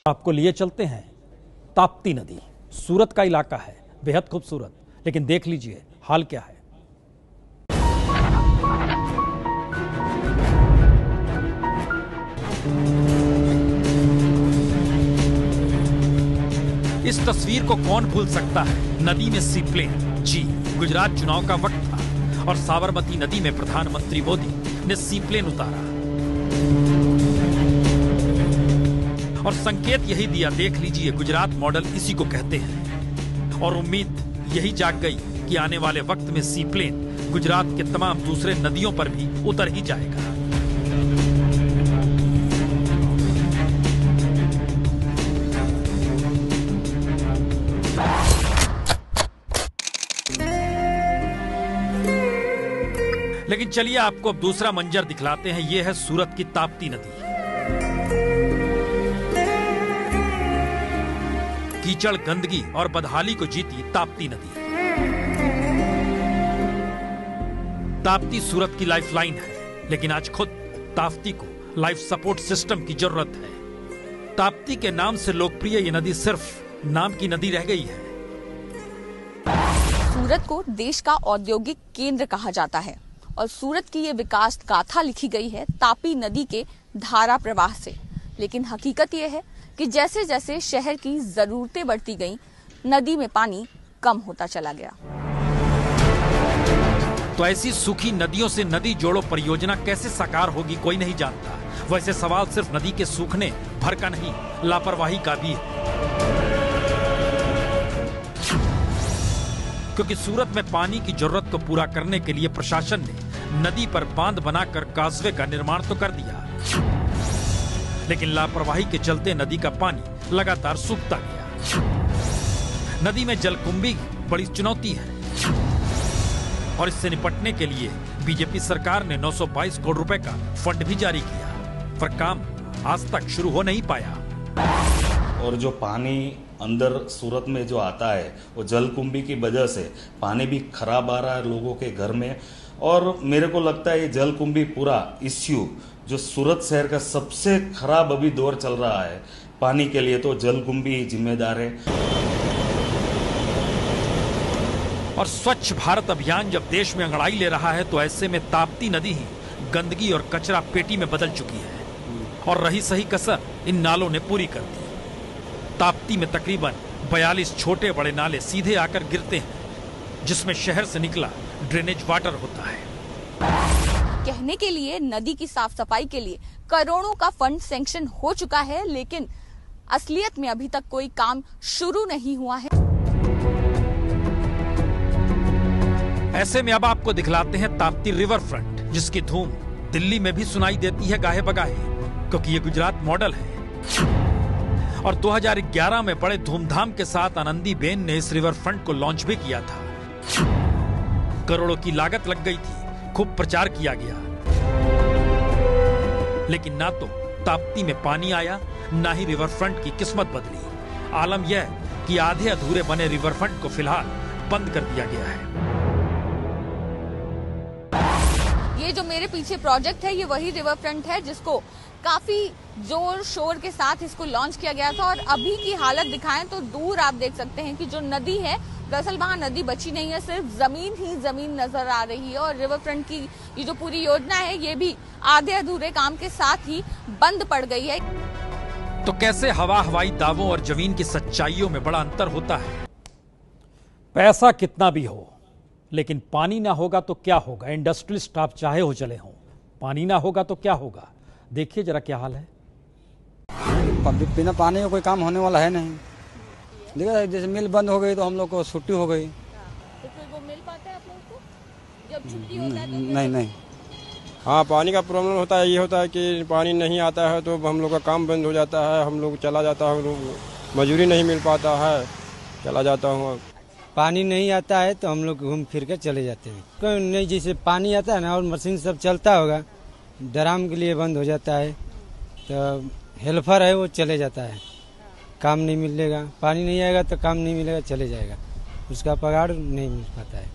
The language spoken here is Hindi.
आपको लिए चलते हैं ताप्ती नदी। सूरत का इलाका है, बेहद खूबसूरत, लेकिन देख लीजिए हाल क्या है। इस तस्वीर को कौन भूल सकता है। नदी में सीप्लेन। जी, गुजरात चुनाव का वक्त था और साबरमती नदी में प्रधानमंत्री मोदी ने सीप्लेन उतारा और संकेत यही दिया, देख लीजिए गुजरात मॉडल इसी को कहते हैं। और उम्मीद यही जाग गई कि आने वाले वक्त में सीप्लेन गुजरात के तमाम दूसरे नदियों पर भी उतर ही जाएगा। लेकिन चलिए आपको अब दूसरा मंजर दिखलाते हैं। यह है सूरत की ताप्ती नदी। कीचड़, गंदगी और बदहाली को जीती ताप्ती नदी। ताप्ती सूरत की लाइफलाइन है, लेकिन आज खुद ताप्ती को लाइफ सपोर्ट सिस्टम की जरूरत है। ताप्ती के नाम से लोकप्रिय ये नदी सिर्फ नाम की नदी रह गई है। सूरत को देश का औद्योगिक केंद्र कहा जाता है और सूरत की ये विकास गाथा लिखी गई है तापी नदी के धारा प्रवाह से। लेकिन हकीकत ये है कि जैसे जैसे शहर की जरूरतें बढ़ती गईं, नदी में पानी कम होता चला गया। तो ऐसी सूखी नदियों से नदी जोड़ो परियोजना कैसे साकार होगी, कोई नहीं जानता। वैसे सवाल सिर्फ नदी के सूखने भर का नहीं, लापरवाही का भी है। क्योंकि सूरत में पानी की जरूरत को पूरा करने के लिए प्रशासन ने नदी पर बांध बनाकर काजवे का निर्माण तो कर दिया, लेकिन लापरवाही के चलते नदी का पानी लगातार सूखता गया। नदी में जलकुंभी बड़ी चुनौती है और इससे निपटने के लिए बीजेपी सरकार ने 922 करोड़ रुपए का फंड भी जारी किया, पर काम आज तक शुरू हो नहीं पाया। और जो पानी अंदर सूरत में जो आता है वो जलकुंभी की वजह से पानी भी खराब आ रहा है लोगों के घर में। और मेरे को लगता है ये जलकुंभी पूरा इश्यू जो सूरत शहर का सबसे खराब अभी दौर चल रहा है पानी के लिए, तो जलकुंभी ही जिम्मेदार है। और स्वच्छ भारत अभियान जब देश में अंगड़ाई ले रहा है, तो ऐसे में ताप्ती नदी ही गंदगी और कचरा पेटी में बदल चुकी है और रही सही कसर इन नालों ने पूरी कर दी। ताप्ती में तकरीबन 42 छोटे बड़े नाले सीधे आकर गिरते हैं, जिसमें शहर से निकला ड्रेनेज वाटर होता है। कहने के लिए नदी की साफ सफाई के लिए करोड़ों का फंड सैंक्शन हो चुका है, लेकिन असलियत में अभी तक कोई काम शुरू नहीं हुआ है। ऐसे में अब आपको दिखलाते हैं ताप्ती रिवर फ्रंट, जिसकी धूम दिल्ली में भी सुनाई देती है गाहे बगाहे, क्योंकि ये गुजरात मॉडल है। और 2011 में बड़े धूमधाम के साथ आनंदीबेन ने इस रिवर फ्रंट को लॉन्च भी किया था। करोड़ों की लागत लग गई थी, खूब प्रचार किया गया, लेकिन ना तो ताप्ती में पानी आया, ना ही रिवर फ्रंट की किस्मत बदली। आलम यह कि आधे अधूरे बने रिवर फ्रंट को फिलहाल बंद कर दिया गया है। ये जो मेरे पीछे प्रोजेक्ट है, ये वही रिवर फ्रंट है जिसको काफी जोर शोर के साथ इसको लॉन्च किया गया था। और अभी की हालत दिखाएं तो दूर आप देख सकते हैं कि जो नदी है, दरअसल वहाँ नदी बची नहीं है, सिर्फ जमीन ही जमीन नजर आ रही है। और रिवर फ्रंट की ये जो पूरी योजना है, ये भी आधे अधूरे काम के साथ ही बंद पड़ गई है। तो कैसे हवाई दावों और जमीन की सच्चाइयों में बड़ा अंतर होता है। पैसा कितना भी हो, लेकिन पानी ना होगा तो क्या होगा। इंडस्ट्रियलिस्ट आप चाहे हो चले हों, पानी ना होगा तो क्या होगा। देखिए जरा क्या हाल है। बिना पानी का कोई काम होने वाला है नहीं। देखिए जैसे मिल बंद हो गई तो हम लोग को छुट्टी हो गई। तो फिर वो मिल पाता है आप लोगों को जब छुट्टी होता है तो? नहीं। हाँ, पानी का प्रॉब्लम होता है। ये होता है कि पानी नहीं आता है तो हम लोग का काम बंद हो जाता है, हम लोग चला जाता है, मजदूरी नहीं मिल पाता है, चला जाता हूँ। पानी नहीं आता है तो हम लोग घूम फिर के चले जाते हैं। क्यों नहीं, जैसे पानी आता है ना और मशीन सब चलता होगा, ड्राम के लिए बंद हो जाता है तो हेल्पर है वो चले जाता है, काम नहीं मिलेगा। पानी नहीं आएगा तो काम नहीं मिलेगा, चले जाएगा, उसका पगार नहीं मिल पाता है।